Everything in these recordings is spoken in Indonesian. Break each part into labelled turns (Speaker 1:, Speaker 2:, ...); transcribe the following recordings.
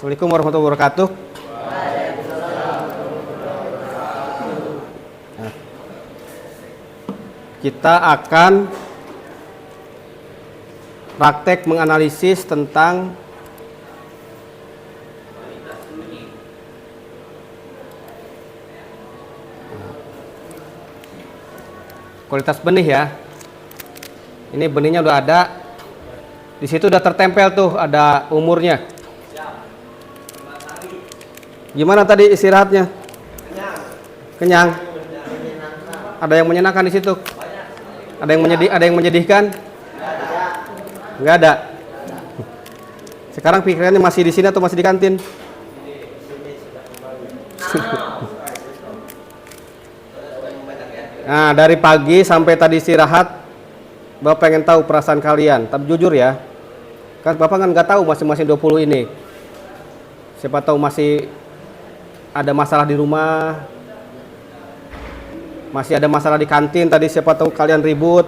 Speaker 1: Assalamualaikum warahmatullahi wabarakatuh. Nah, kita akan praktek menganalisis tentang kualitas benih ya. Ini benihnya udah ada. Di situ udah tertempel tuh, ada umurnya. Gimana tadi istirahatnya? Kenyang. Ada yang menyenangkan di situ? Ada yang menyedihkan? Enggak ada. Sekarang pikirannya masih di sini atau masih di kantin? Nah, dari pagi sampai tadi istirahat, Bapak pengen tahu perasaan kalian. Tapi jujur ya, kan Bapak kan nggak tahu masing-masing 20 ini. Siapa tahu masih ada masalah di rumah, masih ada masalah di kantin. Tadi siapa tahu kalian ribut.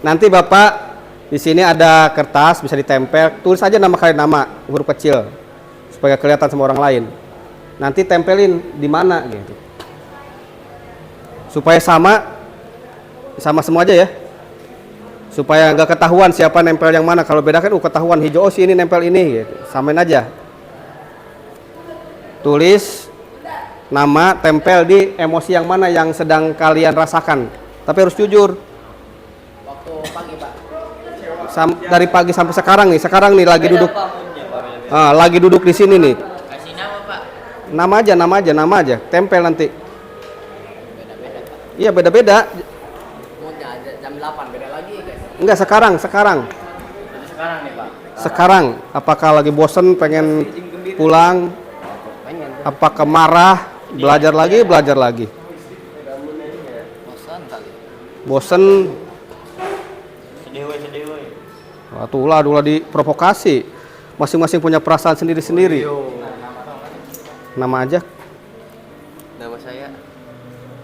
Speaker 1: Nanti Bapak di sini ada kertas bisa ditempel. Tulis aja nama kalian, nama huruf kecil supaya kelihatan sama orang lain. Nanti tempelin di mana gitu. Supaya sama semua aja ya. Supaya nggak ketahuan siapa nempel yang mana. Kalau beda kan ketahuan hijau, oh si ini nempel ini gitu. Samain aja. Tulis nama, tempel di emosi yang mana yang sedang kalian rasakan. Tapi harus jujur.
Speaker 2: Waktu pagi, Pak.
Speaker 1: Dari pagi sampai sekarang nih lagi duduk. Lagi duduk di sini nih.
Speaker 2: Kasih nama, Pak.
Speaker 1: Nama aja. Tempel nanti.
Speaker 2: Beda-beda, Pak.
Speaker 1: Iya beda-beda.
Speaker 2: Jam 8 beda lagi, guys.
Speaker 1: Enggak sekarang.
Speaker 2: Jadi sekarang nih, Pak.
Speaker 1: Sekarang apakah lagi bosen pengen pulang? Apakah marah? Belajar lagi?
Speaker 2: Bosan kali.
Speaker 1: Bosen.
Speaker 2: Sedih.
Speaker 1: Ulah diprovokasi. Masing-masing punya perasaan sendiri-sendiri. Nama aja.
Speaker 2: Nama saya.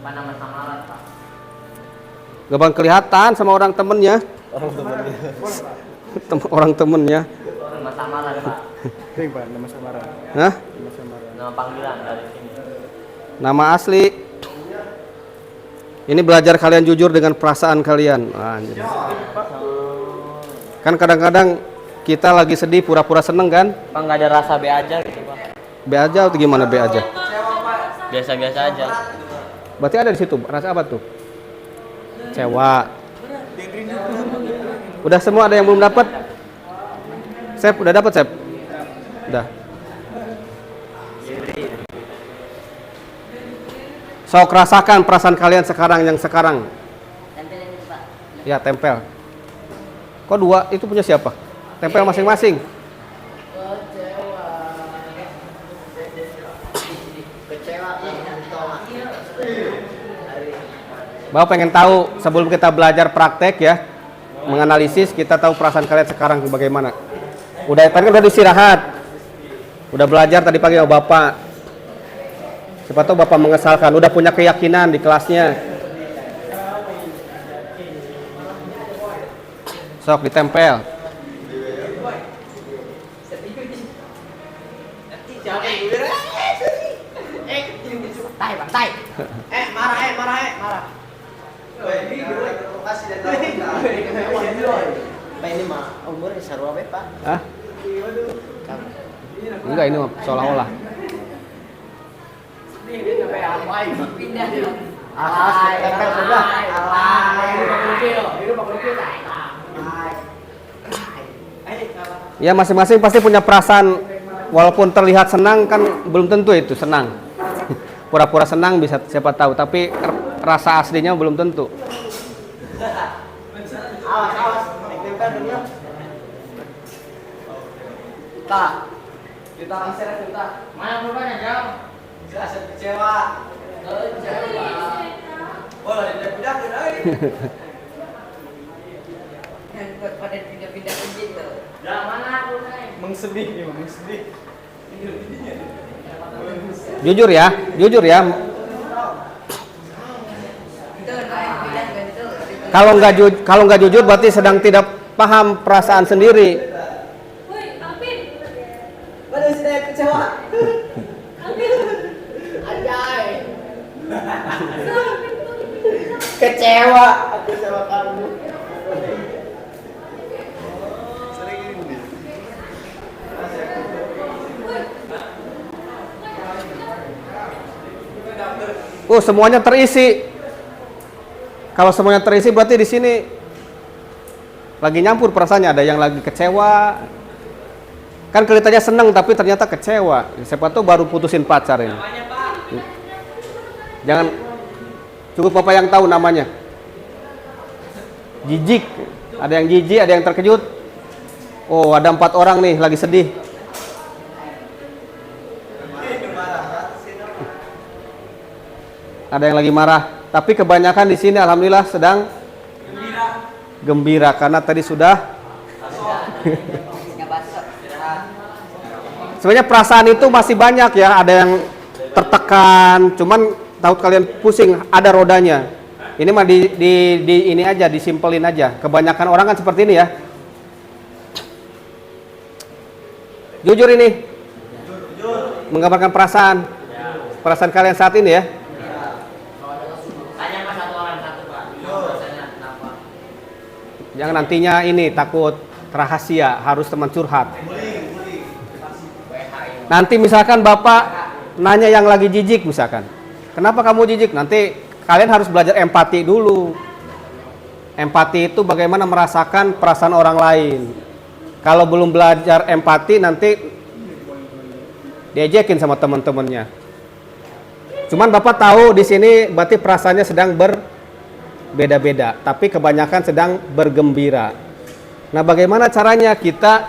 Speaker 2: Apa nama samaran, Pak?
Speaker 1: Gak bang kelihatan sama orang temennya. Orang temennya.
Speaker 2: Nama samaran, Pak.
Speaker 3: Nama samaran.
Speaker 1: Hah?
Speaker 2: Nama panggilan dari sini.
Speaker 1: Nama asli. Ini belajar kalian jujur dengan perasaan kalian. Anjir. Kan kadang-kadang kita lagi sedih pura-pura seneng kan?
Speaker 2: Pak, nggak ada rasa B aja gitu, Pak.
Speaker 1: B aja atau gimana B aja?
Speaker 2: Biasa-biasa aja.
Speaker 1: Berarti ada di situ. Rasa apa tuh? Kecewa. Udah semua, ada yang belum dapat? Sep, udah dapat, Sep? Udah. Sok rasakan perasaan kalian yang sekarang.
Speaker 2: Tempelin itu, Pak.
Speaker 1: Ya, tempel. Kok dua? Itu punya siapa? Tempel masing-masing.
Speaker 2: Kecewa.
Speaker 1: Bapak pengen tahu sebelum kita belajar praktek ya, menganalisis, kita tahu perasaan kalian sekarang bagaimana. Tadi kan udah istirahat. Udah belajar tadi pagi sama Bapak. Siapa tahu Bapak mengesalkan, udah punya keyakinan di kelasnya. Sok ditempel.
Speaker 2: Bantai. Marah. Pak, ini mah umurnya sarua be, Pak.
Speaker 1: Hah? Enggak, ini mah seolah-olah. Ya masing-masing pasti punya perasaan. Walaupun terlihat senang kan belum tentu itu senang. Pura-pura senang bisa siapa tahu, tapi rasa aslinya belum tentu.
Speaker 2: Awas. Tak. Kita kasih kita. Mana rupanya jauh? Saya kecewa. Oh, pindah lagi. Pada pindah gitu. Dah mana aku nih?
Speaker 3: Mengsedih.
Speaker 1: Jujur ya. Kalau nggak jujur berarti sedang tidak paham perasaan sendiri.
Speaker 2: Kecewa. Kecewa kamu.
Speaker 1: Oh, semuanya terisi. Kalau semuanya terisi berarti di sini lagi nyampur perasaannya, ada yang lagi kecewa. Kan kelihatannya senang tapi ternyata kecewa. Siapa tahu baru putusin pacar ini. Jangan, cukup Bapak yang tahu namanya. Jijik. Ada yang jijik, ada yang terkejut. Oh, ada 4 orang nih lagi sedih. Ada yang lagi marah, tapi kebanyakan di sini alhamdulillah sedang gembira karena tadi sudah. Sebenarnya perasaan itu masih banyak ya, ada yang tertekan, cuman tahu kalian pusing, ada rodanya. Ini mah di ini aja, disimpelin aja. Kebanyakan orang kan seperti ini ya. Jujur ini, menggambarkan perasaan kalian saat ini ya. Jangan nantinya ini takut rahasia, harus teman curhat. Nanti misalkan Bapak nanya yang lagi jijik misalkan, kenapa kamu jijik? Nanti kalian harus belajar empati dulu. Empati itu bagaimana merasakan perasaan orang lain. Kalau belum belajar empati nanti diejekin sama teman-temannya. Cuman Bapak tahu di sini berarti perasaannya sedang berbeda-beda, tapi kebanyakan sedang bergembira. Nah, bagaimana caranya kita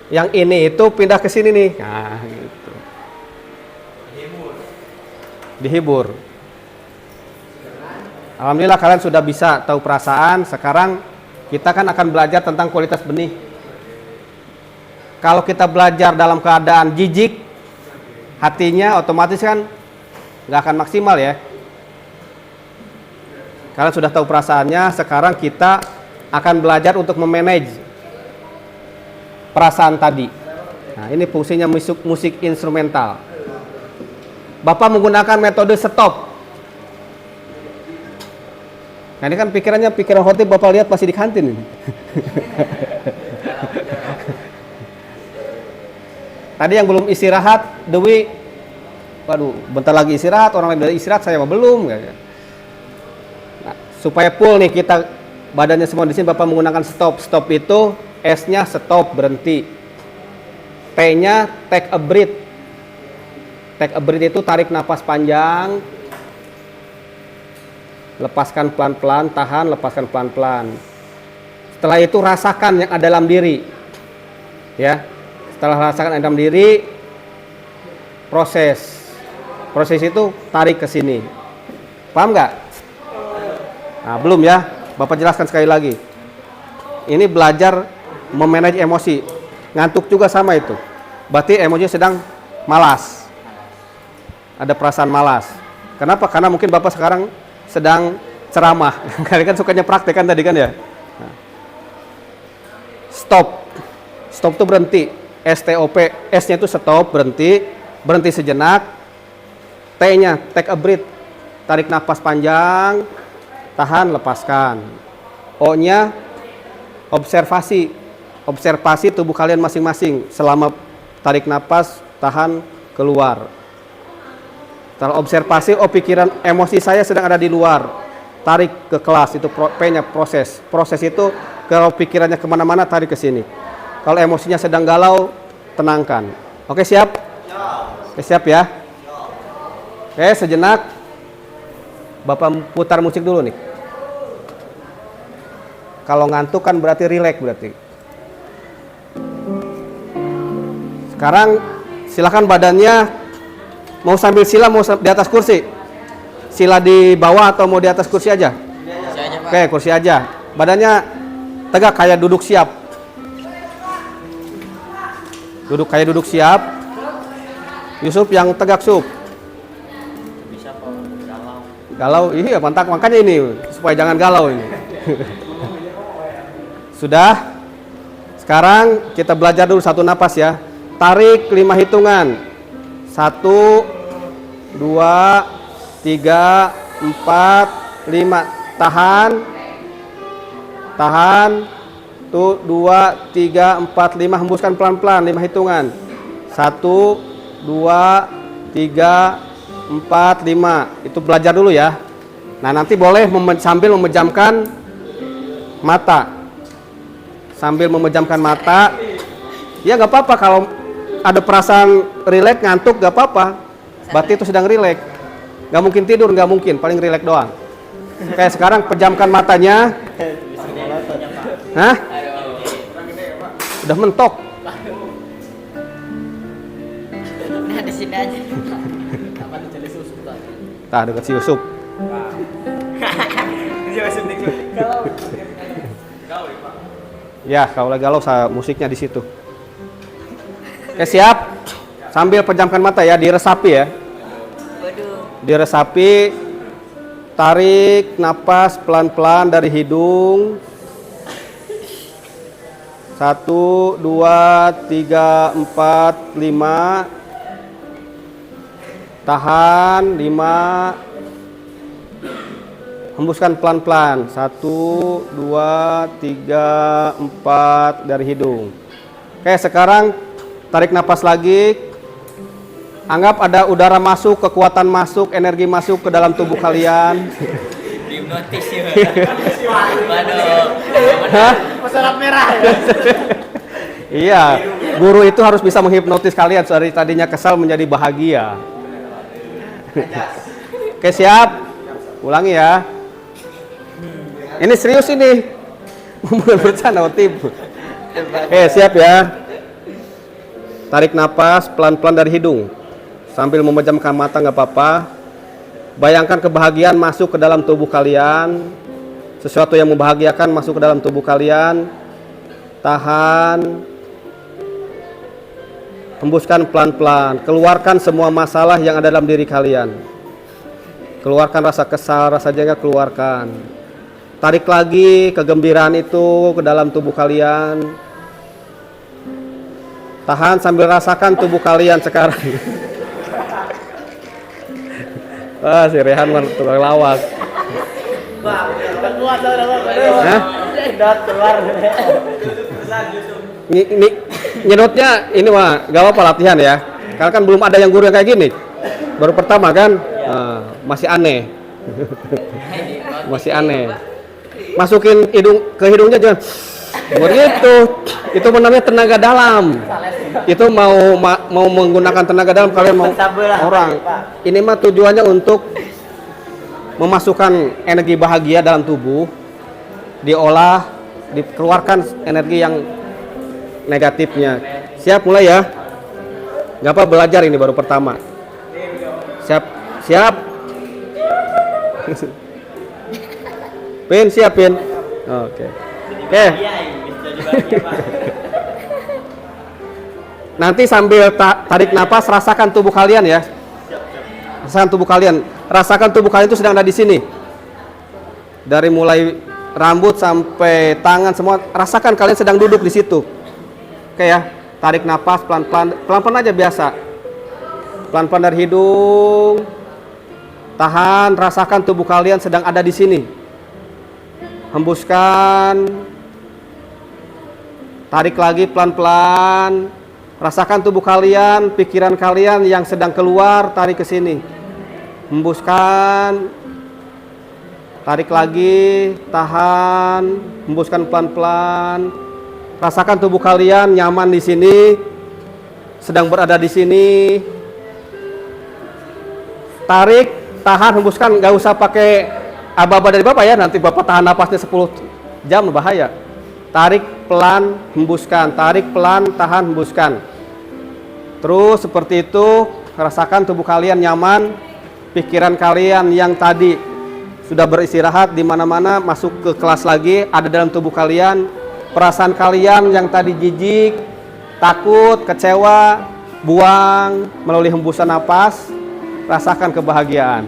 Speaker 1: yang ini itu pindah ke sini nih? Nah, gitu. Dihibur. Alhamdulillah kalian sudah bisa tahu perasaan. Sekarang kita kan akan belajar tentang kualitas benih. Kalau kita belajar dalam keadaan jijik, hatinya otomatis kan nggak akan maksimal ya. Kalian sudah tahu perasaannya, sekarang kita akan belajar untuk memanage perasaan tadi. Nah, ini fungsinya musik instrumental. Bapak menggunakan metode stop. Nah, ini kan pikiran khotib Bapak lihat masih di kantin ini. Tadi yang belum istirahat, Dewi, waduh, bentar lagi istirahat, orang lain udah istirahat, saya belum. Nah, supaya full nih kita badannya semua di sini, Bapak menggunakan stop. Stop itu S-nya stop, berhenti. T-nya take a breath. Take a breath itu tarik napas panjang, lepaskan pelan-pelan, tahan, lepaskan pelan-pelan. Setelah itu rasakan yang ada dalam diri. Ya. Setelah rasakan dalam diri, proses itu tarik ke sini. Paham nggak? Nah, belum ya. Bapak jelaskan sekali lagi. Ini belajar memanage emosi. Ngantuk juga sama itu. Berarti emosi sedang malas. Ada perasaan malas. Kenapa? Karena mungkin Bapak sekarang sedang ceramah. Kalian kan sukanya praktek kan tadi kan ya. Nah. Stop itu berhenti. STOP, S-nya itu stop, berhenti sejenak. T-nya take a breath, tarik nafas panjang, tahan, lepaskan. O-nya observasi tubuh kalian masing-masing selama tarik nafas, tahan, keluar. Setelah observasi, pikiran emosi saya sedang ada di luar, tarik ke kelas, itu P-nya proses itu kalau pikirannya kemana-mana tarik ke sini. Kalau emosinya sedang galau, tenangkan. Oke, siap? Oke, siap ya? Oke, sejenak Bapak putar musik dulu nih. Kalau ngantuk kan berarti rileks berarti. Sekarang silakan badannya mau sambil sila, mau di atas kursi. Sila di bawah atau mau di atas kursi aja? Oke, kursi aja. Badannya tegak kayak duduk siap. Duduk siap. Yusuf yang tegak, Sup.
Speaker 2: Bisa kok
Speaker 1: Galau, iya mantap, makanya ini supaya jangan galau ini. Sudah. Sekarang kita belajar dulu satu napas ya. Tarik 5 hitungan. 1, 2, 3, 4, 5. Tahan. Tahan. Tuh, 2, 3, 4, 5. Hembuskan pelan-pelan, 5 hitungan. 1, 2, 3, 4, 5. Itu belajar dulu ya. Nah, nanti boleh sambil memejamkan mata. Sambil memejamkan mata. Ya nggak apa-apa kalau ada perasaan rileks, ngantuk, nggak apa-apa. Berarti itu sedang rileks. Nggak mungkin tidur, nggak mungkin. Paling rileks doang. Kayak sekarang pejamkan matanya. Hah? Udah mentok.
Speaker 3: Nah, di sini aja.
Speaker 2: Apa tuh jadi susu tuh?
Speaker 1: Tah, dekat si Yusuf. Ya, kalau lagi galau musiknya di situ. Oke, siap. Sambil pejamkan mata ya, diresapi ya.
Speaker 3: Waduh.
Speaker 1: Diresapi. Tarik napas pelan-pelan dari hidung. 1, 2, 3, 4, 5. Tahan 5. Hembuskan pelan-pelan. 1, 2, 3, 4 dari hidung. Oke, sekarang tarik napas lagi. Anggap ada udara masuk, kekuatan masuk, energi masuk ke dalam tubuh kalian.
Speaker 3: Hipnotis ya. Waduh.
Speaker 1: Hah?
Speaker 2: Peserap merah.
Speaker 1: Iya, guru itu harus bisa menghipnotis kalian dari tadinya kesal menjadi bahagia. Oke, siap. Ulangi ya. Ini serius ini. Bukan bercanda, tipu. Siap ya. Tarik napas pelan-pelan dari hidung. Sambil memejamkan mata nggak apa-apa. Bayangkan kebahagiaan masuk ke dalam tubuh kalian. Sesuatu yang membahagiakan masuk ke dalam tubuh kalian. Tahan. Hembuskan pelan-pelan. Keluarkan semua masalah yang ada dalam diri kalian. Keluarkan rasa kesal, rasa jengkel, keluarkan. Tarik lagi kegembiraan itu ke dalam tubuh kalian. Tahan sambil rasakan tubuh kalian sekarang. Wah, si Rehan mah tukang lawak.
Speaker 2: Wah, udah kuat udah.
Speaker 1: Hah?
Speaker 2: Udah keluar.
Speaker 1: Nyedotnya ini mah gak apa-apa latihan ya. Karena kan belum ada yang guru yang kayak gini. Baru pertama kan. Masih aneh. Masih aneh. Masukin ke hidungnya jangan begitu. Itu namanya tenaga dalam. Itu mau menggunakan tenaga dalam kalian mau orang. Ini mah tujuannya untuk memasukkan energi bahagia dalam tubuh, diolah, dikeluarkan energi yang negatifnya. Siap mulai ya. Gak apa belajar ini baru pertama. Siap. Pin, siap Pin. Oke. Nanti sambil tarik napas, rasakan tubuh kalian ya. Rasakan tubuh kalian. Rasakan tubuh kalian itu sedang ada di sini. Dari mulai rambut sampai tangan semua, rasakan kalian sedang duduk di situ. Oke ya. Tarik napas pelan-pelan, pelan-pelan aja biasa. Pelan-pelan dari hidung. Tahan, rasakan tubuh kalian sedang ada di sini. Hembuskan. Tarik lagi pelan-pelan. Rasakan tubuh kalian, pikiran kalian yang sedang keluar, tarik ke sini. Hembuskan. Tarik lagi, tahan, hembuskan pelan-pelan. Rasakan tubuh kalian nyaman di sini, sedang berada di sini. Tarik, tahan, hembuskan, nggak usah pakai aba-aba dari Bapak ya, nanti Bapak tahan napasnya 10 jam bahaya. Tarik pelan, hembuskan, tarik pelan, tahan, hembuskan. Terus seperti itu, rasakan tubuh kalian nyaman, pikiran kalian yang tadi sudah beristirahat di mana-mana masuk ke kelas lagi, ada dalam tubuh kalian. Perasaan kalian yang tadi jijik, takut, kecewa, buang melalui hembusan napas, rasakan kebahagiaan.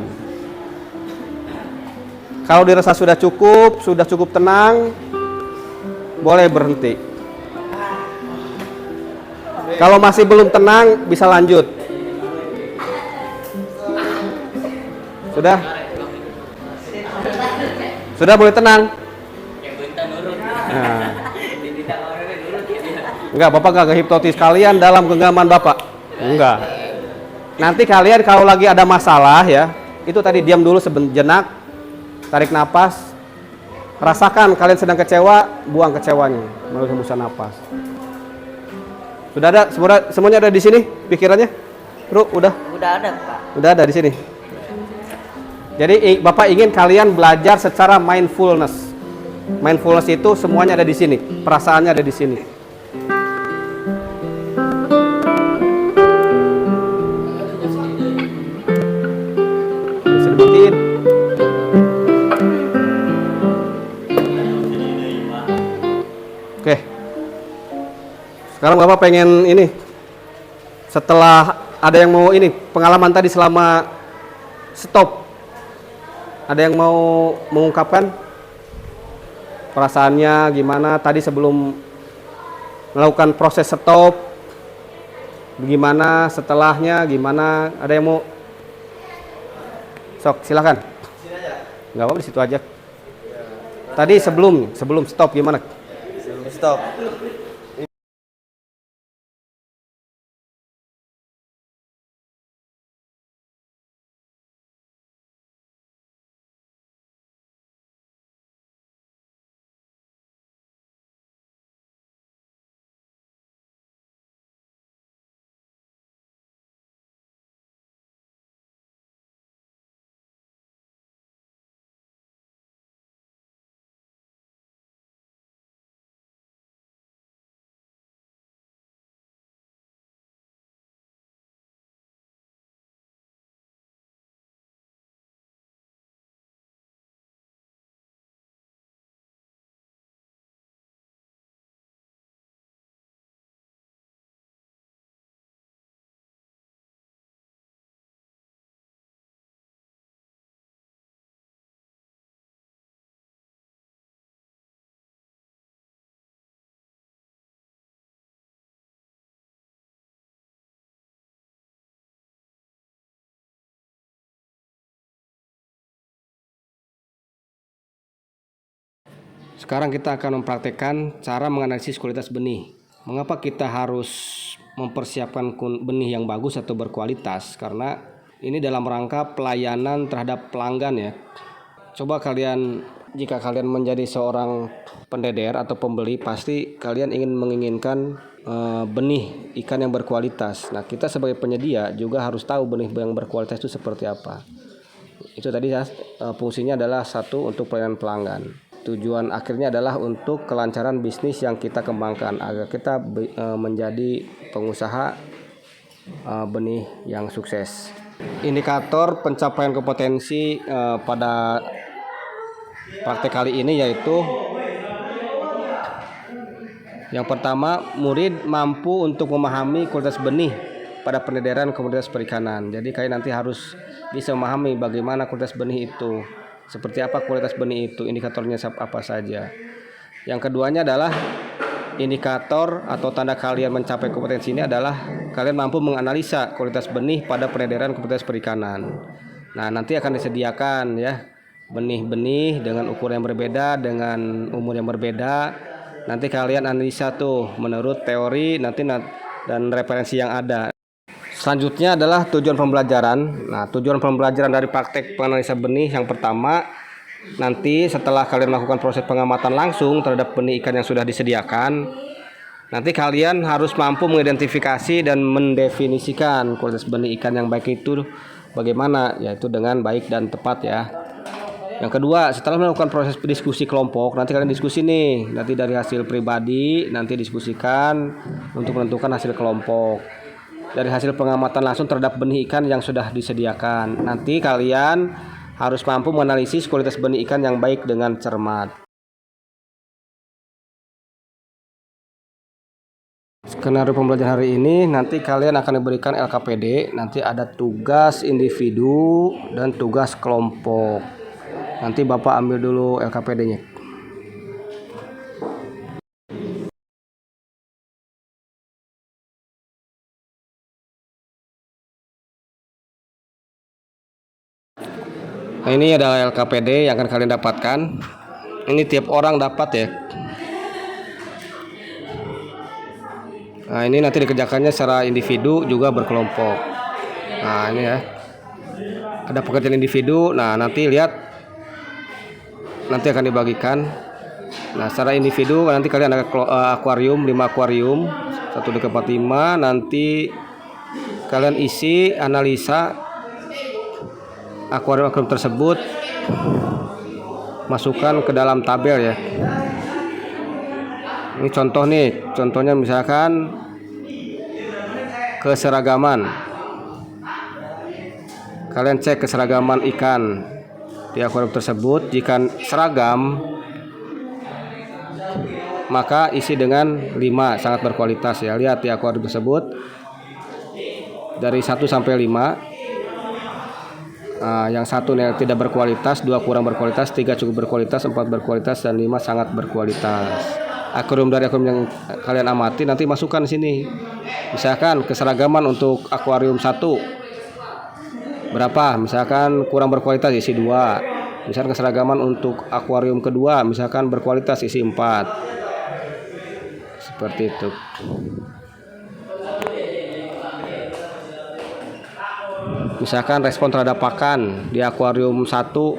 Speaker 1: Kalau dirasa sudah cukup tenang, boleh berhenti. Kalau masih belum tenang, bisa lanjut. Sudah? Sudah boleh tenang.
Speaker 3: Yang bentar nurut.
Speaker 1: Nah.
Speaker 3: Tidak orangnya nurut ya dia.
Speaker 1: Enggak, Bapak gak hipnotis kalian dalam genggaman Bapak. Enggak. Nanti kalian kalau lagi ada masalah ya, itu tadi diam dulu sejenak, tarik napas, rasakan kalian sedang kecewa, buang kecewanya melalui hembusan napas. Sudah ada, semuanya ada di sini pikirannya? Bro, udah?
Speaker 3: Udah ada, Pak.
Speaker 1: Udah ada di sini. Jadi Bapak ingin kalian belajar secara mindfulness. Mindfulness itu semuanya ada di sini, perasaannya ada di sini. Bisa dimatiin. Oke. Sekarang Bapak pengen ini. Setelah ada yang mau ini pengalaman tadi selama stop. Ada yang mau mengungkapkan perasaannya gimana tadi sebelum melakukan proses stop, gimana setelahnya, gimana? Ada yang mau? Sok, silakan. Nggak apa-apa, di situ aja. Tadi sebelum stop gimana?
Speaker 2: Stop.
Speaker 1: Sekarang kita akan mempraktekkan cara menganalisis kualitas benih. Mengapa kita harus mempersiapkan benih yang bagus atau berkualitas? Karena ini dalam rangka pelayanan terhadap pelanggan ya. Coba kalian, jika kalian menjadi seorang pendeder atau pembeli, pasti kalian menginginkan benih ikan yang berkualitas. Nah, kita sebagai penyedia juga harus tahu benih yang berkualitas itu seperti apa. Itu tadi fungsinya adalah satu untuk pelayanan pelanggan. Tujuan akhirnya adalah untuk kelancaran bisnis yang kita kembangkan agar kita menjadi pengusaha benih yang sukses. Indikator pencapaian kompetensi pada praktek kali ini yaitu yang pertama, murid mampu untuk memahami kualitas benih pada penederan komoditas perikanan. Jadi kalian nanti harus bisa memahami bagaimana kualitas benih itu. Seperti apa kualitas benih itu, indikatornya apa saja. Yang keduanya adalah indikator atau tanda kalian mencapai kompetensi ini adalah kalian mampu menganalisa kualitas benih pada peredaran komoditas perikanan. Nah, nanti akan disediakan ya benih-benih dengan ukuran yang berbeda, dengan umur yang berbeda. Nanti kalian analisa tuh menurut teori nanti dan referensi yang ada. Selanjutnya adalah tujuan pembelajaran. Nah, tujuan pembelajaran dari praktek penganalisa benih yang pertama, nanti setelah kalian melakukan proses pengamatan langsung terhadap benih ikan yang sudah disediakan, nanti kalian harus mampu mengidentifikasi dan mendefinisikan kualitas benih ikan yang baik itu bagaimana, yaitu dengan baik dan tepat ya. Yang kedua, setelah melakukan proses diskusi kelompok, nanti kalian diskusi nih, nanti dari hasil pribadi, nanti diskusikan untuk menentukan hasil kelompok. Dari hasil pengamatan langsung terhadap benih ikan yang sudah disediakan. Nanti kalian harus mampu menganalisis kualitas benih ikan yang baik dengan cermat. Skenario pembelajaran hari ini, nanti kalian akan diberikan LKPD, nanti ada tugas individu dan tugas kelompok. Nanti Bapak ambil dulu LKPD-nya. ini adalah LKPD yang akan kalian dapatkan. Ini tiap orang dapat ya. Nah, ini nanti dikerjakannya secara individu juga berkelompok. Nah, ini ya. Ada pekerjaan individu. Nah, nanti lihat, nanti akan dibagikan. Nah, secara individu nanti kalian ada akuarium, 5 akuarium, 1/45. Nanti kalian isi analisa akuarium tersebut, masukkan ke dalam tabel ya. Ini contoh nih, contohnya misalkan keseragaman. Kalian cek keseragaman ikan di akuarium tersebut. Jika seragam, maka isi dengan 5, sangat berkualitas ya. Lihat di akuarium tersebut dari 1 sampai 5. Yang 1 tidak berkualitas, 2 kurang berkualitas, 3 cukup berkualitas, 4 berkualitas, dan 5 sangat berkualitas. Akuarium dari akuarium yang kalian amati nanti masukkan di sini. Misalkan keseragaman untuk akuarium 1 berapa? Misalkan kurang berkualitas, isi 2. Misalkan keseragaman untuk akuarium kedua, misalkan berkualitas, isi 4. Seperti itu. Misalkan respon terhadap pakan di akuarium 1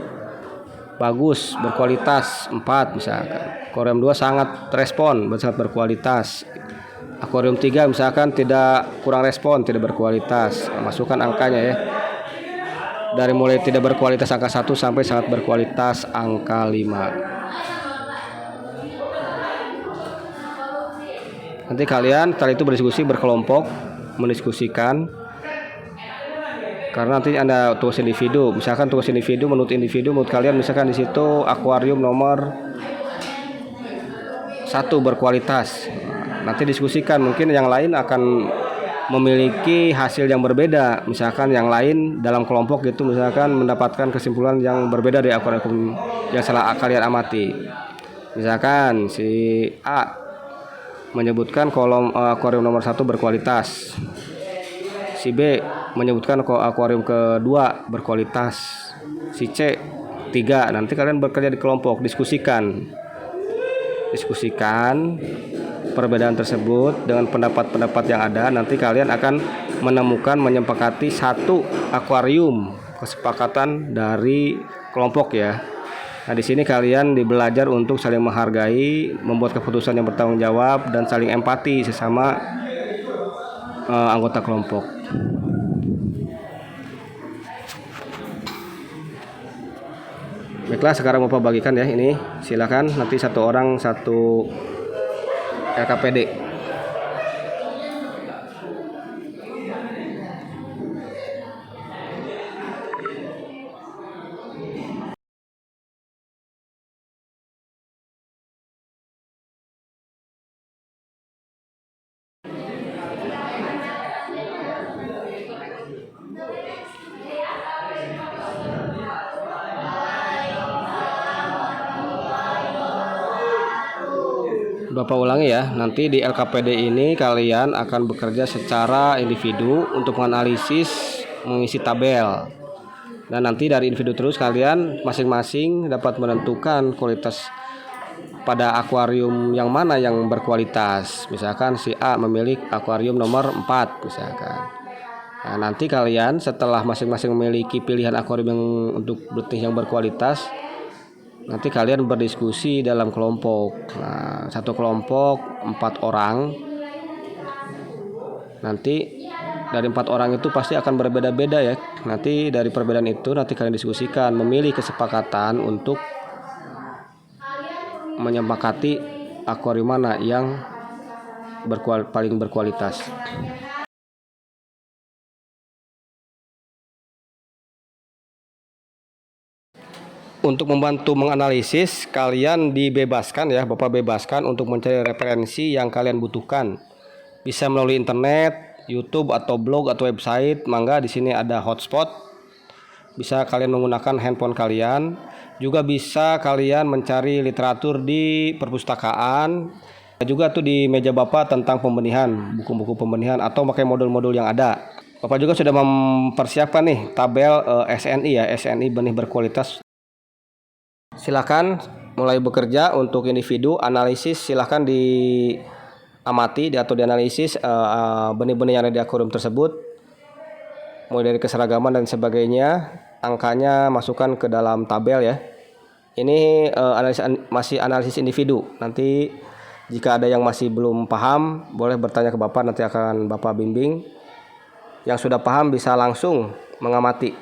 Speaker 1: bagus, berkualitas 4 misalkan. Akuarium 2 sangat respon, sangat berkualitas. Akuarium 3 misalkan tidak, kurang respon, tidak berkualitas. Masukkan angkanya ya. Dari mulai tidak berkualitas angka 1 sampai sangat berkualitas angka 5. Nanti kalian setelah itu berdiskusi berkelompok, mendiskusikan. Karena nanti Anda tugas individu, misalkan tugas individu menurut kalian, misalkan di situ akuarium nomor 1 berkualitas. Nanti diskusikan, mungkin yang lain akan memiliki hasil yang berbeda. Misalkan yang lain dalam kelompok gitu, misalkan mendapatkan kesimpulan yang berbeda dari akuarium yang salah kalian amati. Misalkan si A menyebutkan akuarium nomor 1 berkualitas. Si B menyebutkan akuarium kedua berkualitas. Si C 3. Nanti kalian bekerja di kelompok, diskusikan perbedaan tersebut dengan pendapat-pendapat yang ada. Nanti kalian akan menemukan, menyepakati satu akuarium, kesepakatan dari kelompok ya. Nah, di sini kalian belajar untuk saling menghargai, membuat keputusan yang bertanggung jawab, dan saling empati sesama anggota kelompok. Baiklah, sekarang Bapak bagikan ya ini. Silakan nanti satu orang satu LKPD. Bapak ulangi ya, nanti di LKPD ini kalian akan bekerja secara individu untuk menganalisis, mengisi tabel. Dan nanti dari individu terus kalian masing-masing dapat menentukan kualitas pada akuarium yang mana yang berkualitas. Misalkan si A memilih akuarium nomor 4 misalkan. Nah, nanti kalian setelah masing-masing memiliki pilihan akuarium yang untuk benih yang berkualitas, nanti kalian berdiskusi dalam kelompok. Nah, satu kelompok 4 orang. Nanti dari 4 orang itu pasti akan berbeda-beda ya. Nanti dari perbedaan itu nanti kalian diskusikan, memilih kesepakatan untuk menyepakati akuarium mana yang paling berkualitas. Untuk membantu menganalisis, kalian dibebaskan ya, Bapak bebaskan untuk mencari referensi yang kalian butuhkan. Bisa melalui internet, YouTube atau blog atau website. Mangga di sini ada hotspot. Bisa kalian menggunakan handphone kalian. Juga bisa kalian mencari literatur di perpustakaan. Juga tuh di meja Bapak tentang pembenihan, buku-buku pembenihan atau pakai modul-modul yang ada. Bapak juga sudah mempersiapkan nih tabel SNI ya, SNI benih berkualitas. Silakan mulai bekerja untuk individu analisis, silakan diamati atau dianalisis benih-benih yang ada di akuarium tersebut, mulai dari keseragaman dan sebagainya, angkanya masukkan ke dalam tabel ya. Ini masih analisis individu. Nanti jika ada yang masih belum paham, boleh bertanya ke Bapak, nanti akan Bapak bimbing. Yang sudah paham bisa langsung mengamati.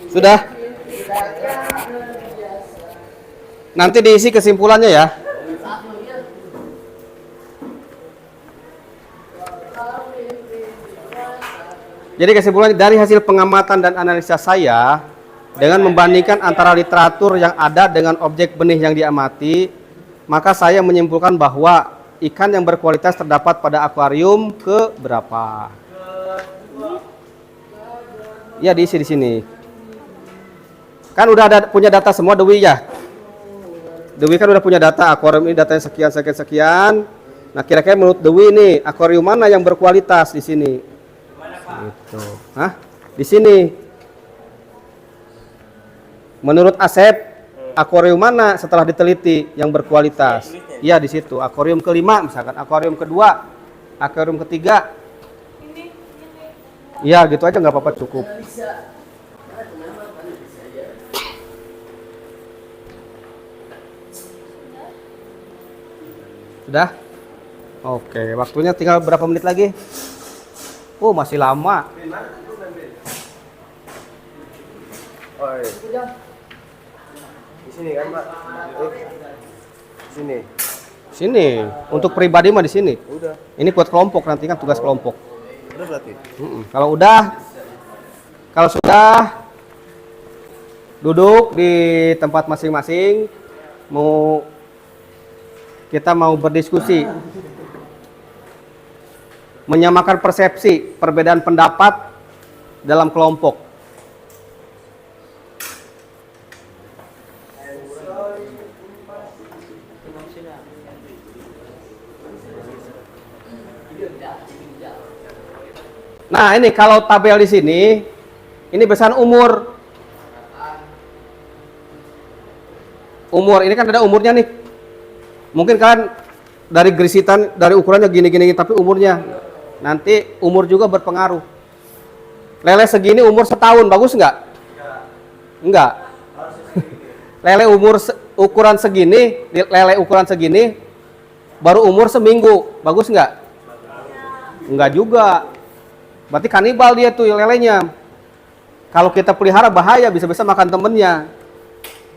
Speaker 1: Sudah? Nanti diisi kesimpulannya ya. Jadi kesimpulannya dari hasil pengamatan dan analisa saya dengan membandingkan antara literatur yang ada dengan objek benih yang diamati, maka saya menyimpulkan bahwa ikan yang berkualitas terdapat pada akuarium ke berapa? Ya, diisi di sini. Kan udah ada punya data semua Dewi ya. Dewi kan udah punya data akuarium ini, datanya sekian sekian sekian. Nah, kira-kira menurut Dewi nih akuarium mana yang berkualitas di sini? Gitu. Hah? Di sini. Menurut Asep, akuarium mana setelah diteliti yang berkualitas? Iya, di situ. Akuarium kelima misalkan, akuarium kedua, akuarium ketiga. Iya, gitu aja nggak apa-apa, cukup. Sudah? Oke, waktunya tinggal berapa menit lagi? Oh, masih lama.
Speaker 4: Oh, iya. Di sini kan, Pak? Di sini.
Speaker 1: Sini. Untuk pribadi mah di sini.
Speaker 4: Udah.
Speaker 1: Ini buat kelompok, nanti kan tugas kelompok.
Speaker 4: Udah berarti.
Speaker 1: Kalau sudah duduk di tempat masing-masing, kita mau berdiskusi, menyamakan persepsi, perbedaan pendapat dalam kelompok. Nah, ini kalau tabel di sini, ini berdasarkan umur. Umur ini kan ada umurnya nih. Mungkin kan dari gerisitan, dari ukurannya gini-gini, tapi umurnya. Nanti umur juga berpengaruh. Lele segini umur setahun, bagus nggak? Enggak. Lele ukuran segini, lele ukuran segini, baru umur seminggu, bagus nggak? Enggak juga. Berarti kanibal dia tuh lelenya. Kalau kita pelihara bahaya, bisa-bisa makan temennya.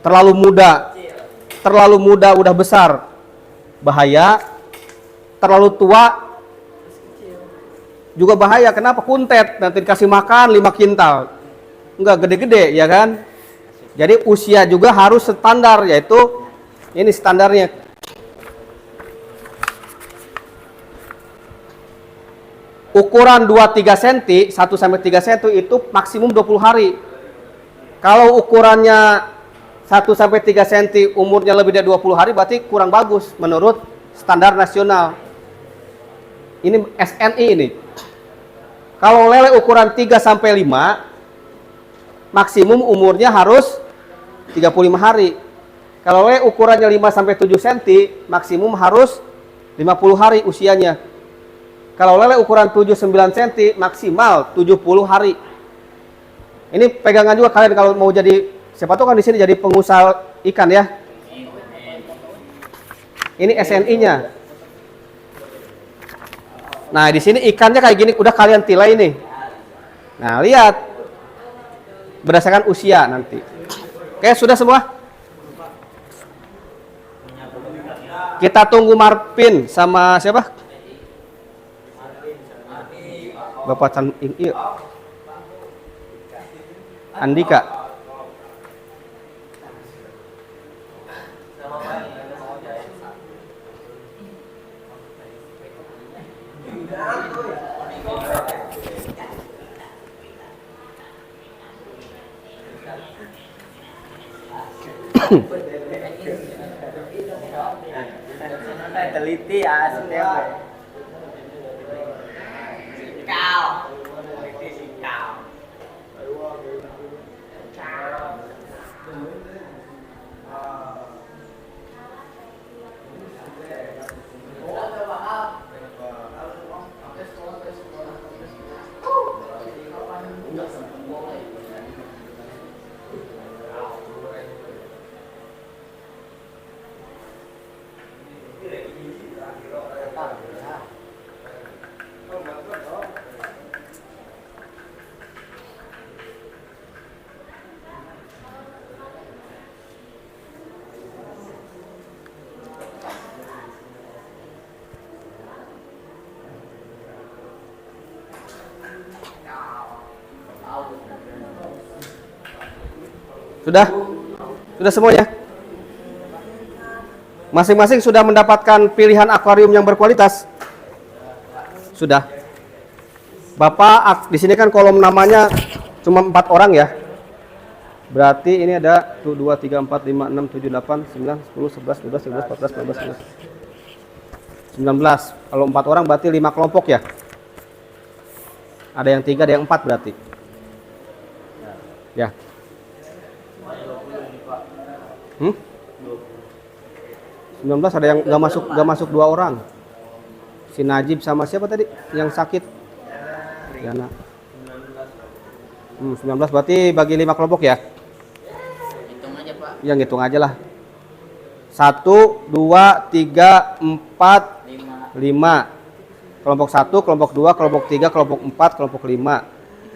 Speaker 1: Terlalu muda udah besar, bahaya. Terlalu tua juga bahaya. Kenapa? Kuntet, nanti dikasih makan 5 kintal. Enggak gede-gede, ya kan? Jadi usia juga harus standar, yaitu ini standarnya. Ukuran 2-3 cm, 1 sampai 3 cm itu maksimum 20 hari. Kalau ukurannya 1 sampai 3 cm umurnya lebih dari 20 hari berarti kurang bagus menurut standar nasional. Ini SNI ini. Kalau lele ukuran 3 sampai 5 maksimum umurnya harus 35 hari. Kalau lele ukurannya 5 sampai 7 cm maksimum harus 50 hari usianya. Kalau lele ukuran 7-9 cm maksimal 70 hari. Ini pegangan juga kalian kalau mau jadi, siapa tahu kan di sini jadi pengusaha ikan ya. Ini SNI-nya. Nah, di sini ikannya kayak gini udah kalian tilai nih. Nah, lihat berdasarkan usia nanti. Oke, sudah semua? Kita tunggu Marpin sama siapa? Bapak Chan iya. Andika.
Speaker 3: Teliti aslinya. Kau.
Speaker 1: Sudah? Sudah semuanya? Masing-masing sudah mendapatkan pilihan akuarium yang berkualitas? Sudah. Bapak, di sini kan kolom namanya cuma 4 orang ya. Berarti ini ada 1, 2, 3, 4, 5, 6, 7, 8, 9, 10, 11, 12, 13, 14, 15, 16. Kalau 4 orang berarti 5 kelompok ya. Ada yang 3, ada yang 4 berarti. Ya. 19 ada yang nggak masuk 2 orang. Si Najib sama siapa tadi yang sakit? Yana. 19 berarti bagi 5 kelompok ya.
Speaker 3: Hitung aja, Pak.
Speaker 1: Yang hitung aja lah. 1, 2, 3, 4, 5. Kelompok 1, kelompok 2, kelompok 3, kelompok 4, kelompok 5.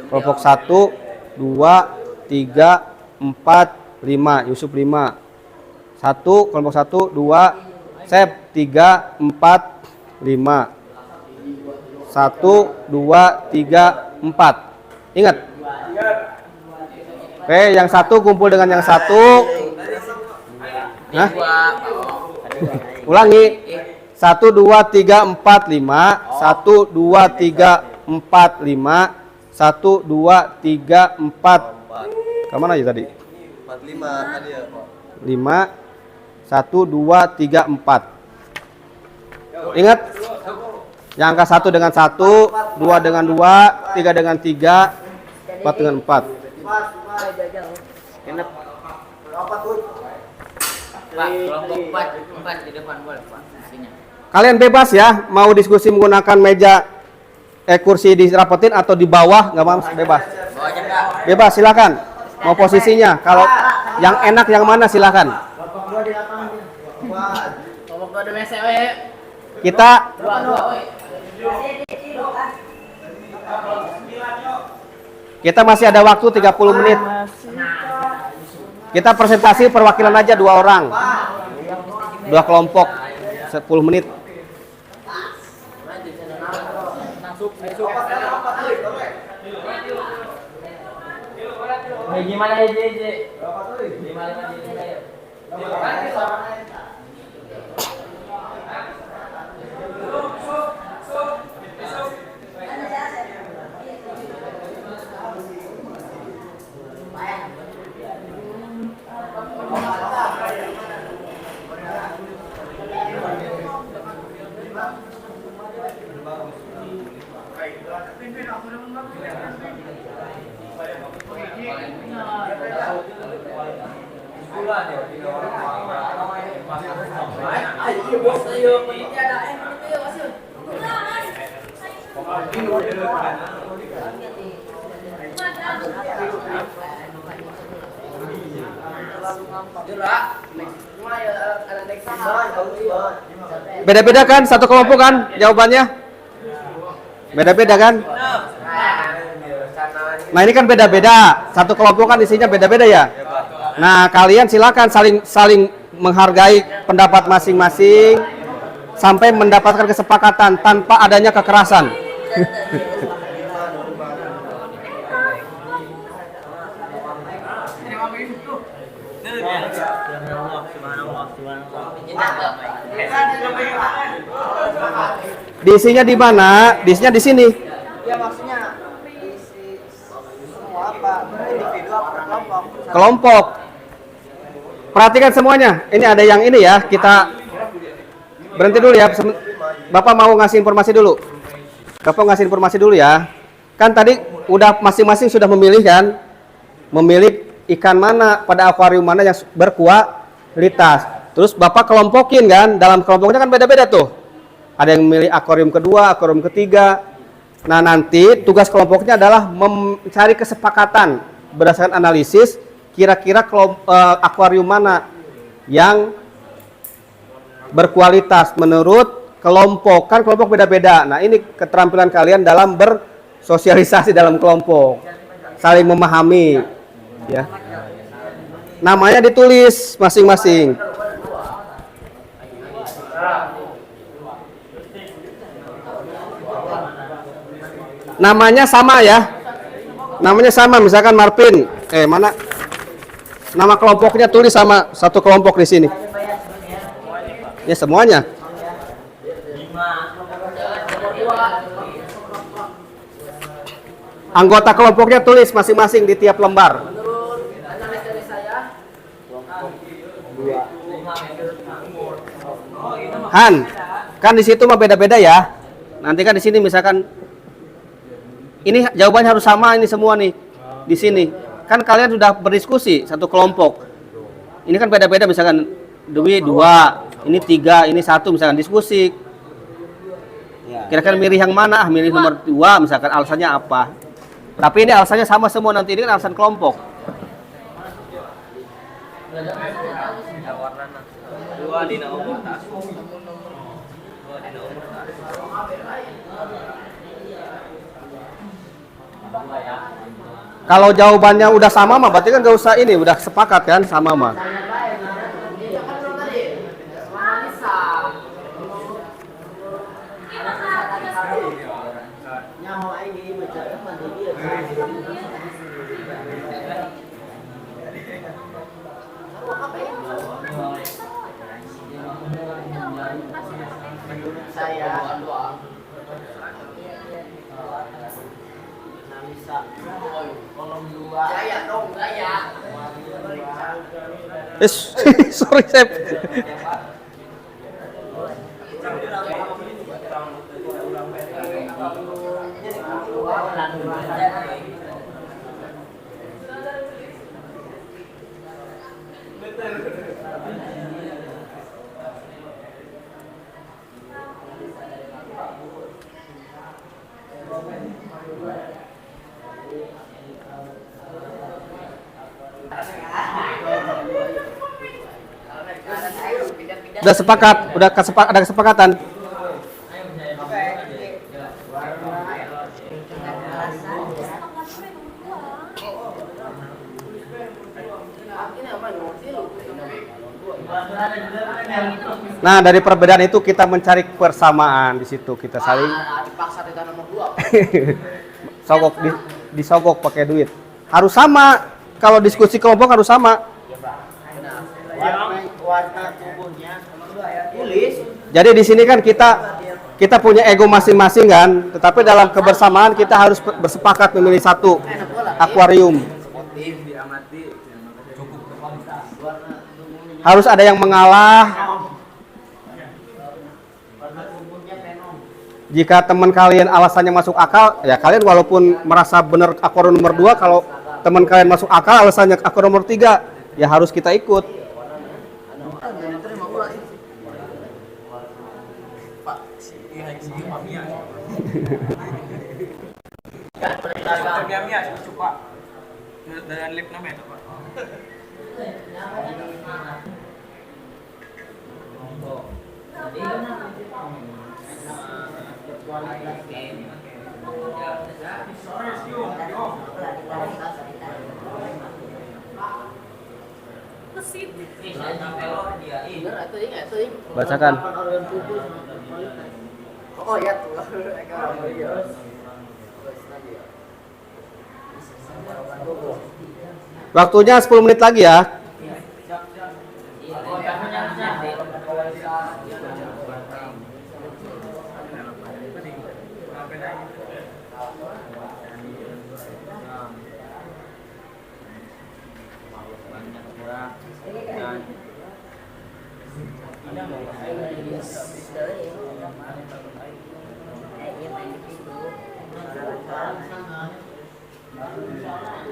Speaker 1: Kelompok 1, 2, 3, 4, 5. Yusuf 5. 1, kelompok 1, 2, Sep 3, 4, 5. 1, 2, 3, 4. Ingat. Oke, yang 1 kumpul dengan yang 1. Hah? Ulangi. 1, 2, 3, 4, 5. 1, 2, 3, 4, 5. 1, 2, 3, 4. Kemana aja tadi?
Speaker 4: 45 tadi ya, Pak.
Speaker 1: 5, 1, 2, 3, 4. Ingat, yang angka 1 dengan 1, 2 dengan 2, 3 dengan 3, 4 dengan 4.
Speaker 3: Kenapa? Pak, kelompok 4 di depan boleh, Pak. Isinya.
Speaker 1: Kalian bebas ya, mau diskusi menggunakan meja kursi dirapetin atau di bawah, nggak apa-apa, bebas.
Speaker 3: Bawa aja, Kak.
Speaker 1: Bebas, silakan. Mau posisinya, kalau yang enak yang mana silakan.
Speaker 3: Kelompok 2 ada mese, we.
Speaker 1: Kita Kita masih ada waktu 30 menit. Kita presentasi perwakilan aja 2 orang. 2 kelompok 10 menit.
Speaker 2: Gimana aja?
Speaker 1: Beda-beda kan satu kelompok kan jawabannya? Beda-beda kan? Nah ini kan beda-beda, satu kelompok kan isinya beda-beda ya. Nah kalian silakan saling menghargai pendapat masing-masing sampai mendapatkan kesepakatan tanpa adanya kekerasan. Diisinya di mana? Diisinya di sini.
Speaker 2: Ya maksudnya isi semua apa? Individu apa kelompok?
Speaker 1: Kelompok. Perhatikan semuanya. Ini ada yang ini ya. Kita berhenti dulu ya. Bapak mau ngasih informasi dulu. Bapak ngasih informasi dulu ya. Kan tadi udah masing-masing sudah memilih kan? Memilih ikan mana pada akuarium mana yang berkualitas. Terus Bapak kelompokin kan? Dalam kelompoknya kan beda-beda tuh. Ada yang memilih akuarium kedua, akuarium ketiga. Nah nanti tugas kelompoknya adalah mencari kesepakatan berdasarkan analisis kira-kira akuarium mana yang berkualitas menurut kelompok. Kan kelompok beda-beda. Nah ini keterampilan kalian dalam bersosialisasi dalam kelompok, saling memahami ya. Namanya ditulis masing-masing. Namanya sama ya. Namanya sama, misalkan Marvin. Mana? Nama kelompoknya tulis sama satu kelompok di sini. Ya semuanya. Anggota kelompoknya tulis masing-masing di tiap lembar. Han, kan di situ mah beda-beda ya. Nanti kan di sini misalkan ini jawabannya harus sama ini semua nih. Di sini. Kan kalian sudah berdiskusi satu kelompok. Ini kan beda-beda misalkan Dwi 2, ini 3, ini 1 misalkan diskusi. Kira-kira milih yang mana? Milih nomor 2 misalkan alasannya apa? Tapi ini alasannya sama semua nanti ini kan alasan kelompok. Kalau jawabannya udah sama mah berarti kan gak usah ini, udah sepakat kan sama mah. Sorry Sep. Udah sepakat, ada kesepakatan. Nah, dari perbedaan itu kita mencari persamaan di situ, kita saling sogok disogok pakai duit. Harus sama. Kalau diskusi kelompok harus sama.
Speaker 2: warna tubuhnya. Tulis.
Speaker 1: Jadi di sini kan kita punya ego masing-masing kan, tetapi dalam kebersamaan kita harus bersepakat memilih satu akuarium. Harus ada yang mengalah. Jika teman kalian alasannya masuk akal, ya kalian walaupun merasa benar akuarium nomor 2, kalau teman kalian masuk akal alasannya akuarium nomor 3, ya harus kita ikut. Bacakan.
Speaker 2: Oh ya tuh.
Speaker 1: Waktunya 10 menit lagi ya.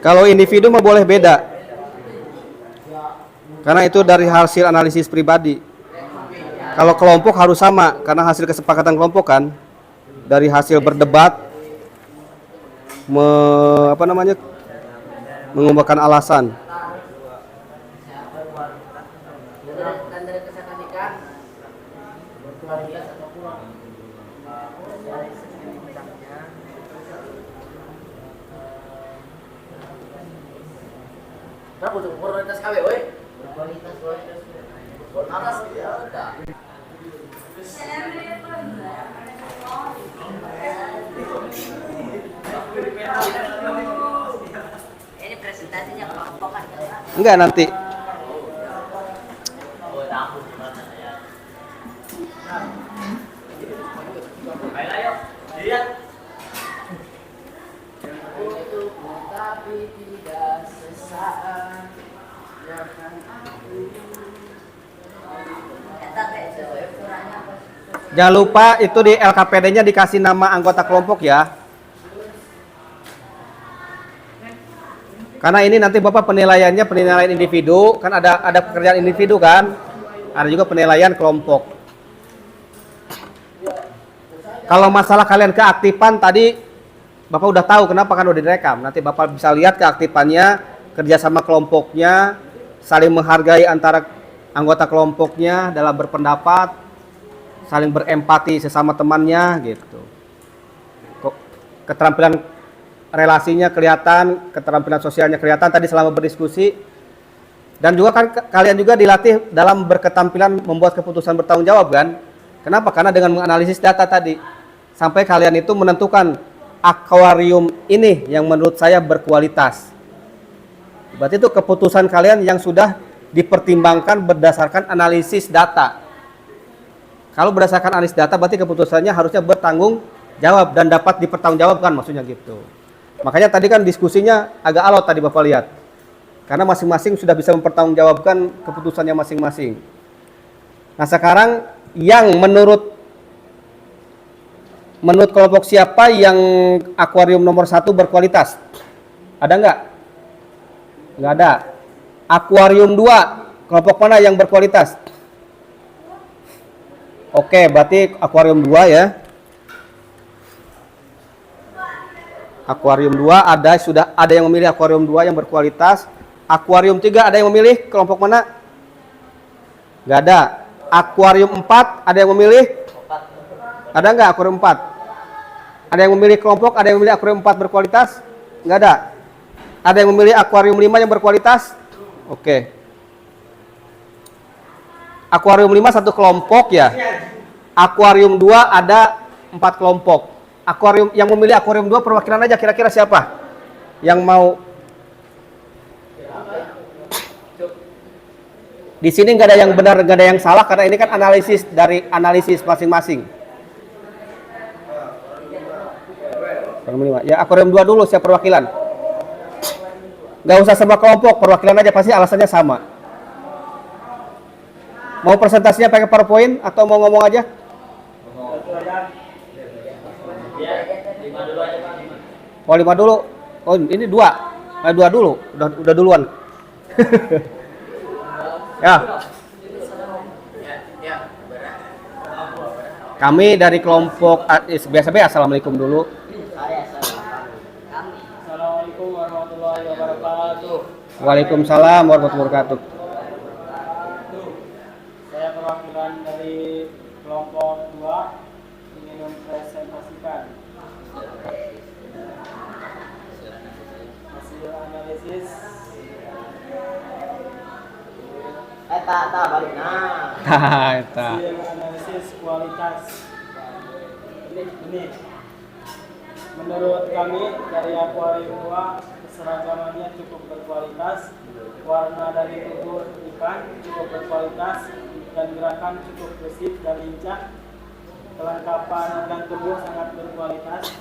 Speaker 1: Kalau individu mah boleh beda, karena itu dari hasil analisis pribadi. Kalau kelompok harus sama, karena hasil kesepakatan kelompok kan, dari hasil berdebat, mengungkapkan alasan.
Speaker 2: Kualitas KW, woi. Kualitas. Atas ya ada. Ini presentasinya kelompokan.
Speaker 1: Enggak nanti. Jangan lupa itu di LKPD-nya dikasih nama anggota kelompok ya. Karena ini nanti Bapak penilaiannya penilaian individu, kan ada pekerjaan individu kan. Ada juga penilaian kelompok. Kalau masalah kalian keaktifan tadi Bapak udah tahu kenapa, kan udah direkam. Nanti Bapak bisa lihat keaktifannya, kerjasama kelompoknya, saling menghargai antara anggota kelompoknya dalam berpendapat, saling berempati sesama temannya gitu. Keterampilan relasinya kelihatan, keterampilan sosialnya kelihatan tadi selama berdiskusi. Dan juga kan kalian juga dilatih dalam berketampilan membuat keputusan bertanggung jawab kan. Kenapa? Karena dengan menganalisis data tadi sampai kalian itu menentukan akuarium ini yang menurut saya berkualitas. Berarti itu keputusan kalian yang sudah dipertimbangkan berdasarkan analisis data. Kalau berdasarkan analisis data berarti keputusannya harusnya bertanggung jawab dan dapat dipertanggungjawabkan, maksudnya gitu. Makanya tadi kan diskusinya agak alot tadi Bapak lihat. Karena masing-masing sudah bisa mempertanggungjawabkan keputusannya masing-masing. Nah, sekarang yang menurut kelompok siapa yang akuarium nomor 1 berkualitas? Ada nggak? Nggak ada. Akuarium 2, kelompok mana yang berkualitas? Oke, berarti akuarium 2 ya. Akuarium 2 sudah ada yang memilih akuarium 2 yang berkualitas. Akuarium 3 ada yang memilih kelompok mana? Nggak ada. Akuarium 4 ada yang memilih? Ada nggak akuarium 4? Ada yang memilih kelompok, ada yang memilih akuarium 4 berkualitas? Nggak ada. Ada yang memilih akuarium 5 yang berkualitas? Oke. Akuarium 5 satu kelompok ya. Akuarium 2 ada 4 kelompok. Akuarium yang memilih akuarium 2 perwakilan aja, kira-kira siapa yang mau? Di sini nggak ada yang benar, nggak ada yang salah karena ini kan analisis dari analisis masing-masing. Ya akuarium 2 dulu siap perwakilan. Nggak usah sama kelompok, perwakilan aja pasti alasannya sama. Mau presentasinya pakai PowerPoint atau mau ngomong aja? Oh 5 dulu. Oh ini 2. 2 dulu. Udah duluan. Ya. Kami dari kelompok biasa-biasa assalamualaikum dulu.
Speaker 2: Assalamualaikum warahmatullahi wabarakatuh.
Speaker 1: Waalaikumsalam warahmatullahi wabarakatuh.
Speaker 2: Saya perwakilan dari kelompok 2 ingin mempresentasikan hasil analisis. Tak balik nah. Hasil analisis kualitas. Ini. Menurut kami dari akuarium 2 keseragamannya cukup berkualitas, warna dari tubuh ikan cukup berkualitas, dan gerakan cukup gesit dan lincah. Kelengkapan organ tubuh sangat berkualitas,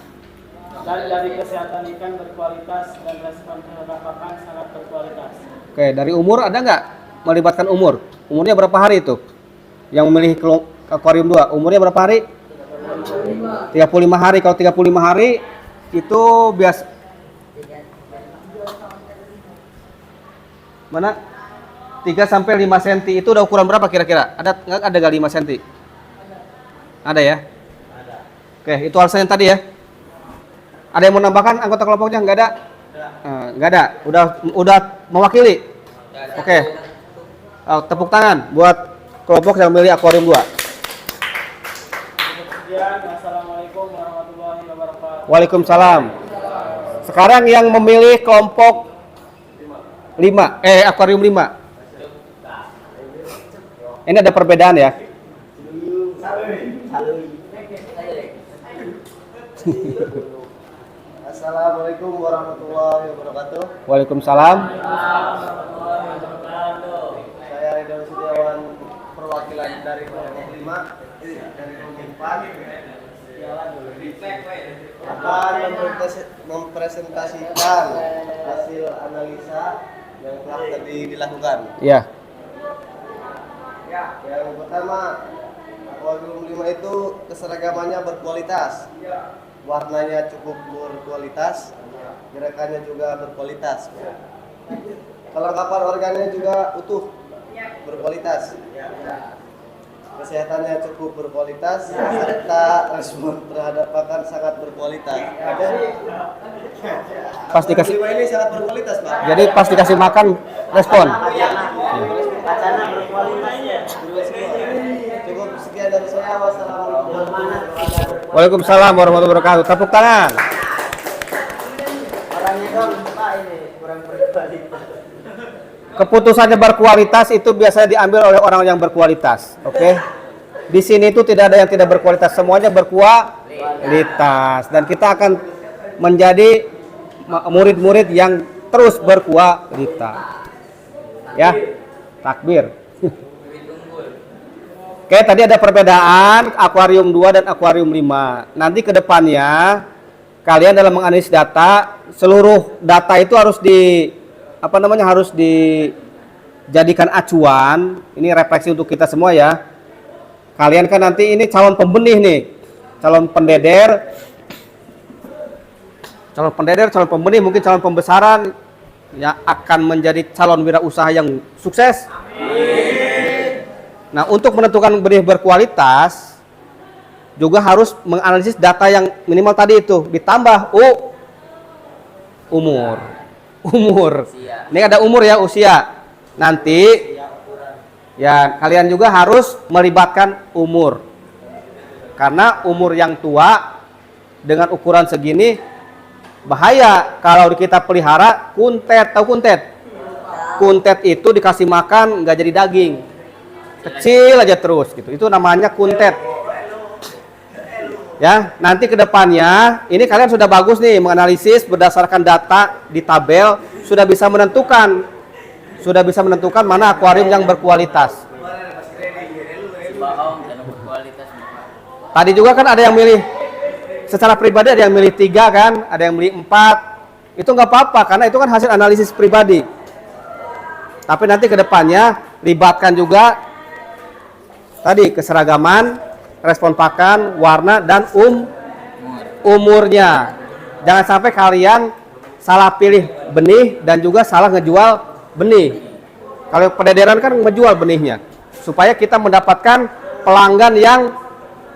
Speaker 2: dan dari kesehatan ikan berkualitas dan respon terhadap pakan sangat berkualitas.
Speaker 1: Oke, dari umur ada nggak melibatkan umur? Umurnya berapa hari itu? Yang memilih akuarium 2, umurnya berapa hari? 35 hari. Kalau 35 hari itu biasa mana 3 sampai 5 cm itu udah ukuran berapa kira-kira? Ada nggak 5 cm? Ada ya? Ada. Oke, itu alasannya tadi ya. Ada yang mau nambahkan anggota kelompoknya? Nggak ada? Nggak ada. Udah mewakili. Oke. Tepuk tangan buat kelompok yang memilih akuarium 2.
Speaker 2: Assalamualaikum warahmatullahi wabarakatuh.
Speaker 1: Waalaikumsalam. Sekarang yang memilih kelompok 5, akuarium 5. Ini ada perbedaan ya.
Speaker 4: Assalamualaikum warahmatullahi wabarakatuh.
Speaker 1: Waalaikumsalam.
Speaker 4: Saya Ridho Setiawan, perwakilan dari kelompok 5 dari kelompok 4 akan mempresentasikan hasil analisa yang telah tadi dilakukan.
Speaker 1: Iya.
Speaker 4: Yang pertama, akuarium 5 itu keseragamannya berkualitas, warnanya cukup berkualitas, gerakannya juga berkualitas, kelengkapan organnya juga utuh, berkualitas, kesehatannya cukup berkualitas, serta respon terhadap pakan sangat berkualitas.
Speaker 1: Pas dikasih,
Speaker 4: Ini sangat berkualitas, Pak.
Speaker 1: jadi pas dikasih makan respon.
Speaker 4: Cukup sekian dari saya. Wassalamualaikum warahmatullahi wabarakatuh.
Speaker 1: Waalaikumsalam warahmatullahi wabarakatuh. Tepuk tangan.
Speaker 2: Orangnya dong, Pak, ini kurang berkualitas.
Speaker 1: Keputusannya berkualitas itu biasanya diambil oleh orang yang berkualitas. Oke. Di sini itu tidak ada yang tidak berkualitas, semuanya berkualitas. Dan kita akan menjadi murid-murid yang terus berkualitas. Ya, takbir. Oke, tadi ada perbedaan akuarium 2 dan akuarium 5. Nanti ke depannya kalian dalam menganalisis data, seluruh data itu harus harus dijadikan acuan. Ini refleksi untuk kita semua ya. Kalian kan nanti ini calon pembenih nih, calon pendeder, calon pembenih, mungkin calon pembesaran yang akan menjadi calon wirausaha yang sukses. Nah, untuk menentukan benih berkualitas juga harus menganalisis data yang minimal tadi itu, ditambah umur. Ini ada umur ya, usia. Nanti ya kalian juga harus melibatkan umur. Karena umur yang tua dengan ukuran segini bahaya kalau kita pelihara kuntet. Tahu kuntet? Kuntet itu dikasih makan nggak jadi daging. Kecil aja terus gitu. Itu namanya kuntet. Ya, nanti ke depannya ini kalian sudah bagus nih menganalisis berdasarkan data di tabel, sudah bisa menentukan sudah bisa menentukan mana akuarium yang berkualitas.
Speaker 3: Bohong dan berkualitas.
Speaker 1: Tadi juga kan ada yang milih secara pribadi, ada yang milih 3 kan, ada yang milih 4. Itu nggak apa-apa karena itu kan hasil analisis pribadi. Tapi nanti ke depannya libatkan juga tadi keseragaman, respon pakan, warna dan umurnya. Jangan sampai kalian salah pilih benih dan juga salah ngejual benih. Kalau pedederan kan ngejual benihnya supaya kita mendapatkan pelanggan yang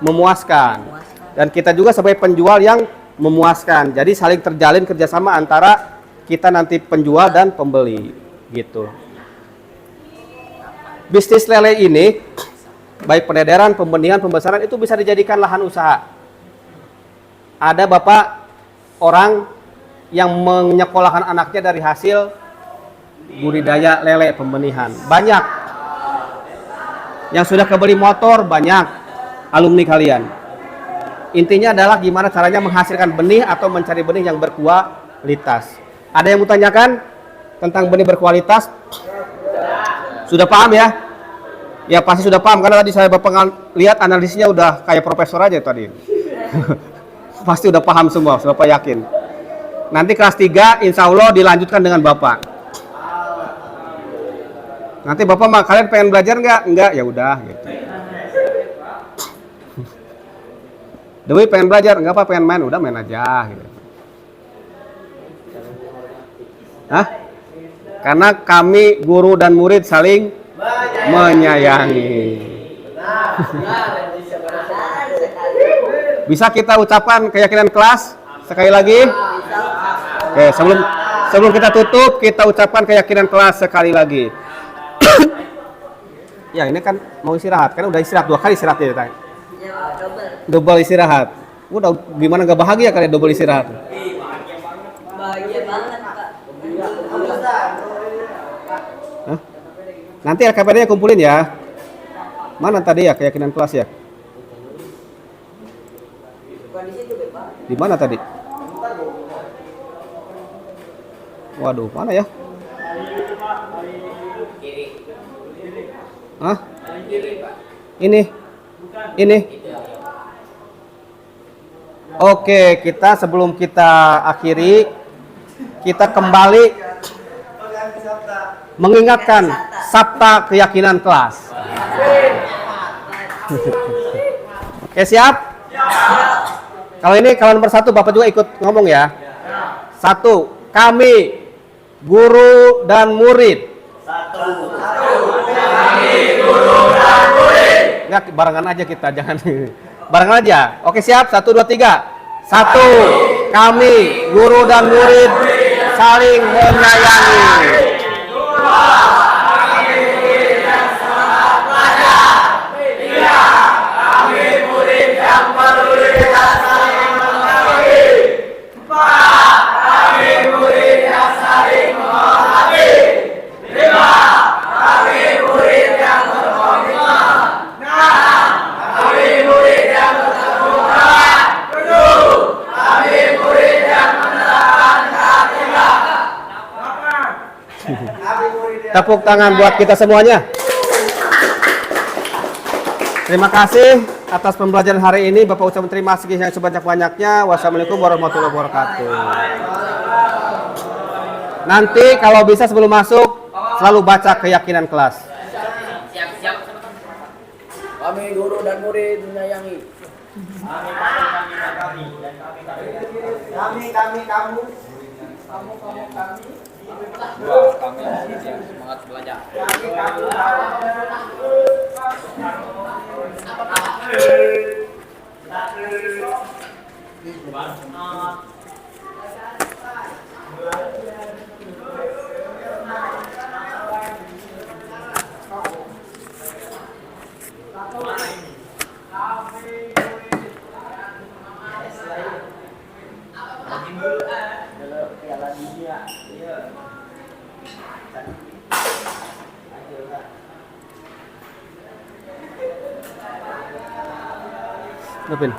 Speaker 1: memuaskan dan kita juga sebagai penjual yang memuaskan. Jadi saling terjalin kerjasama antara kita nanti penjual dan pembeli gitu. Bisnis lele ini baik pedederan, pembenihan, pembesaran itu bisa dijadikan lahan usaha. Ada bapak orang yang menyekolahkan anaknya dari hasil budidaya lele pembenihan. Banyak yang sudah kebeli motor, banyak alumni kalian. Intinya adalah gimana caranya menghasilkan benih atau mencari benih yang berkualitas. Ada yang mau tanyakan tentang benih berkualitas? Sudah paham ya? Ya pasti sudah paham karena tadi saya bapak lihat analisisnya udah kayak profesor aja tadi. Pasti udah paham semua, Bapak yakin. Nanti kelas 3 insya Allah dilanjutkan dengan Bapak. Nanti Bapak mah kalian pengen belajar nggak? Enggak, ya udah gitu. Dewi pengen belajar, enggak apa pengen main, udah main aja gitu. Hah? Karena kami guru dan murid saling menyayangi. Bisa kita ucapan keyakinan kelas sekali lagi? Oke, sebelum kita tutup, kita ucapkan keyakinan kelas sekali lagi. Ya ini kan mau istirahat, kan udah istirahat 2 kali istirahat ya tadi. Double istirahat. Udah gimana nggak bahagia kalian double istirahat?
Speaker 3: Bahagia banget, Pak.
Speaker 1: Hah? Nanti LKPD-nya kumpulin ya. Mana tadi ya keyakinan kelas ya? Di mana tadi? Waduh, mana ya? Hah? Ini. Oke, kita sebelum kita akhiri, kita kembali mengingatkan sabta keyakinan kelas. Oke, siap? Kalau nomor 1 Bapak juga ikut ngomong ya. 1, kami guru dan murid. Enggak, barengan aja kita, jangan. Barengan aja. Oke, siap? 1, 2, 3. 1, kami guru dan murid saling menyayangi. Tepuk tangan buat kita semuanya. Terima kasih atas pembelajaran hari ini. Bapak ucapkan terima kasih yang sebanyak-banyaknya. Wassalamualaikum warahmatullahi wabarakatuh. Nanti kalau bisa sebelum masuk selalu baca keyakinan kelas.
Speaker 3: Siap.
Speaker 4: Kami guru dan murid menyayangi. Kami, kamu.
Speaker 3: Kami yang semangat belajar.
Speaker 4: Piala Dunia. Iya.
Speaker 1: Nupin.